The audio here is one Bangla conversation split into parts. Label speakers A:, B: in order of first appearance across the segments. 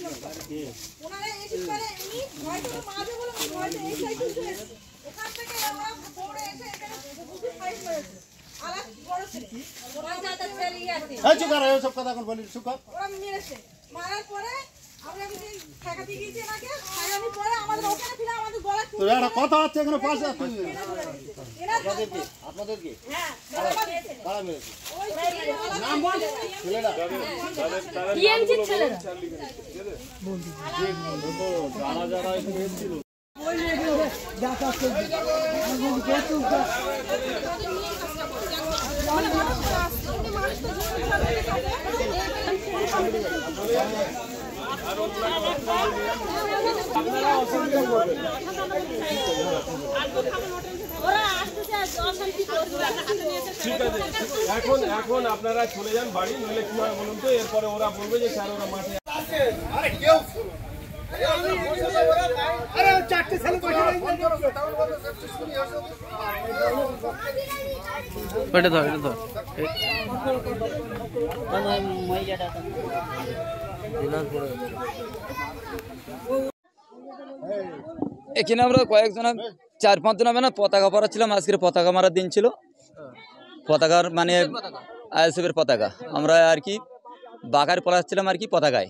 A: বলেছিলাম ওনারা এসে পরে উনি হয়তো মাঝে বলে হয়তো এই সাইডে চলে এসেছে ওখান থেকে আমরা দৌড়ে এসে এখানে বুঝি ফাইট করেছে আলাদা বড় ছেলে ওরা যাতে ছেলে আছে
B: এই চুকার এই সব কথা এখন বলি চুকার
A: ওরা মেরেছে মারার পরে আমরা যদি ঠেকাতে গিয়েছি এনাকে ঠেকানোর পরে আমাদের ওখানে ছিল আমাদের গলা
B: তো একটা কথা আছে এখানে পাশে
C: আপনাদের কি
A: হ্যাঁ
C: কারা মেরেছে
A: ওই নাম বল
C: ছেলেটা
A: টিএমসি ছেলেরা
C: বলছি তো যারা যারা এখানে এসেছিল
D: ঠিক আছে এখন এখন আপনারা চলে যান বাড়ি নইলে কি হয় বলুন তো এরপরে ওরা বলবে যে স্যার ওরা মাঠে
B: আরে কেউ আরে চারটে ছেলে বসে
E: এটা ধর এখানে আমরা কয়েকজন 4-5 জন হবে না পতাকা পরাচ্ছিলাম আজকের পতাকা মারার দিন ছিল পতাকার মানে আইএসএফের পতাকা আমরা আর কি বাগার পড়াচ্ছিলাম আর কি পতাকায়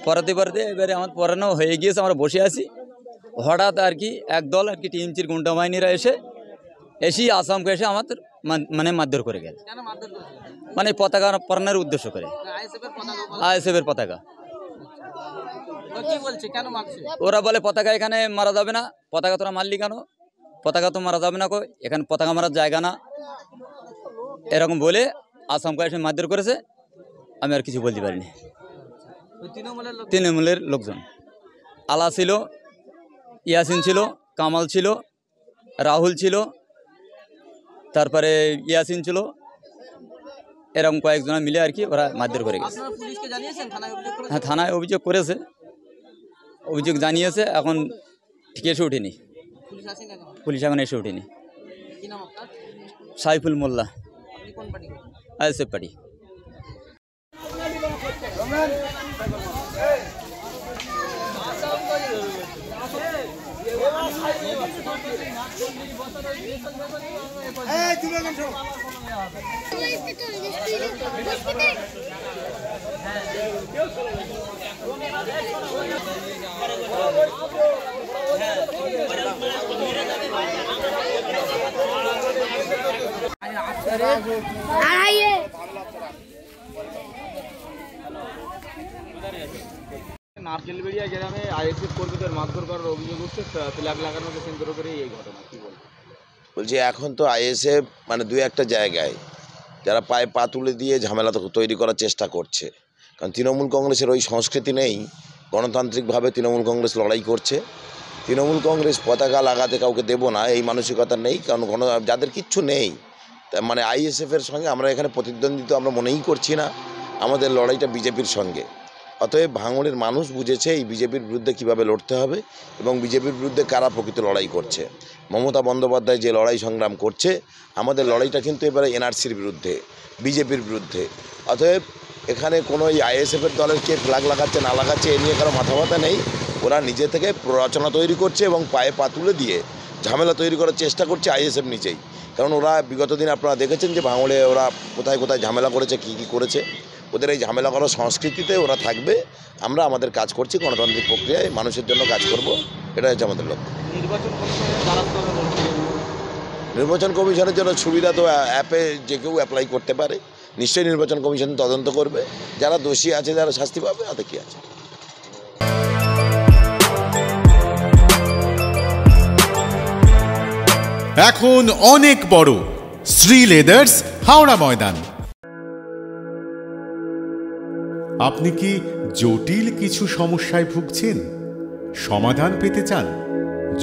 E: পরাতে এবারে আমার পরানো হয়ে গিয়েছে আমরা বসে আছি হঠাৎ আর কি একদল আর কি টিএমসির গুন্ডা বাহিনীরা এসেই আসামকে এসে আমাদের মানে মারধর করে গেল মানে পতাকা পরানোর উদ্দেশ্য করে আইএসএফের পতাকা ওরা বলে পতাকা এখানে মারা যাবে না পতাকা তোরা মারলি কেন পতাকা তো মারা যাবে না কই এখানে পতাকা মারার জায়গা না এরকম বলে আসামকে এসে মারধর করেছে আমি আর কিছু বলতে পারিনি তৃণমূলের লোকজন আলা ছিল ইয়াসিন ছিল কামাল ছিল রাহুল ছিল তারপরে ইয়াসিন ছিল এরকম কয়েকজন মিলে আর কি ওরা মারধর করে গেছে হ্যাঁ থানায় অভিযোগ করেছে অভিযোগ জানিয়েছে এখন ঠিক এসে ওঠেনি পুলিশ এখন এসে ওঠেনি সাইফুল মোল্লা আইএসএফ পার্টি
D: নারকেলবেড়িয়া গ্রামে আইএসএফ কর্মীদের মারধর করার অভিযোগ উঠছে ফ্ল্যাগ লাগানোকে কেন্দ্র করে এই ঘটনা কি বলবো
F: বলছি এখন তো আইএসএফ মানে দুই একটা জায়গায় যারা পায়ে পা তুলে দিয়ে ঝামেলা তৈরি করার চেষ্টা করছে কারণ তৃণমূল কংগ্রেসের ওই সংস্কৃতি নেই গণতান্ত্রিকভাবে তৃণমূল কংগ্রেস লড়াই করছে তৃণমূল কংগ্রেস পতাকা লাগাতে কাউকে দেবো না এই মানসিকতা নেই কারণ যাদের কিচ্ছু নেই মানে আইএসএফের সঙ্গে আমরা এখানে প্রতিদ্বন্দ্বিতা আমরা মনেই করছি না আমাদের লড়াইটা বিজেপির সঙ্গে অতএব ভাঙড়ের মানুষ বুঝেছে এই বিজেপির বিরুদ্ধে কীভাবে লড়তে হবে এবং বিজেপির বিরুদ্ধে কারা প্রকৃত লড়াই করছে মমতা বন্দ্যোপাধ্যায় যে লড়াই সংগ্রাম করছে আমাদের লড়াইটা কিন্তু এবারে এনআরসির বিরুদ্ধে বিজেপির বিরুদ্ধে অতএব এখানে কোনো এই আইএসএফের দলের কে ফ্ল্যাগ লাগাচ্ছে না লাগাচ্ছে এ নিয়ে কারো মাথা ব্যথা নেই ওরা নিজে থেকে প্ররোচনা তৈরি করছে এবং পায়ে পা তুলে দিয়ে ঝামেলা তৈরি করার চেষ্টা করছে আইএসএফ নিজেই কারণ ওরা বিগত দিন আপনারা দেখেছেন যে ভাঙড়ে ওরা কোথায় কোথায় ঝামেলা করেছে কী কী করেছে ওদের এই ঝামেলা করার সংস্কৃতিতে ওরা থাকবে আমরা আমাদের কাজ করছি গণতান্ত্রিক প্রক্রিয়ায় মানুষের জন্য কাজ করব এটা হচ্ছে আমাদের লক্ষ্য নির্বাচন কমিশনের জন্য সুবিধা তো অ্যাপে যে কেউ অ্যাপ্লাই করতে পারে নিশ্চয়ই নির্বাচন কমিশন তদন্ত করবে যারা দোষী আছে যারা শাস্তি পাবে তাতে কী আছে
G: এখন অনেক বড় শ্রী লেদার্স হাওড়া ময়দান আপনি কি জটিল কিছু সমস্যায় ভুগছেন সমাধান পেতে চান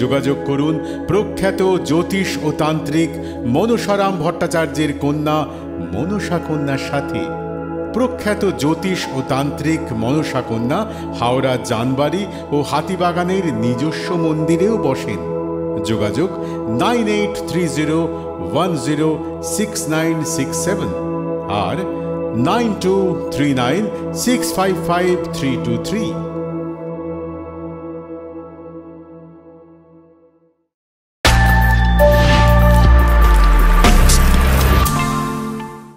G: যোগাযোগ করুন প্রখ্যাত জ্যোতিষ ও তান্ত্রিক মনসারাম ভট্টাচার্যের কন্যা মনসা কন্যার সাথে প্রখ্যাত জ্যোতিষ ও তান্ত্রিক মনসা কন্যা হাওড়া জানবাড়ি ও হাতিবাগানের নিজস্ব মন্দিরেও বসেন যোগাযোগ 9830106967 আর 9239655323।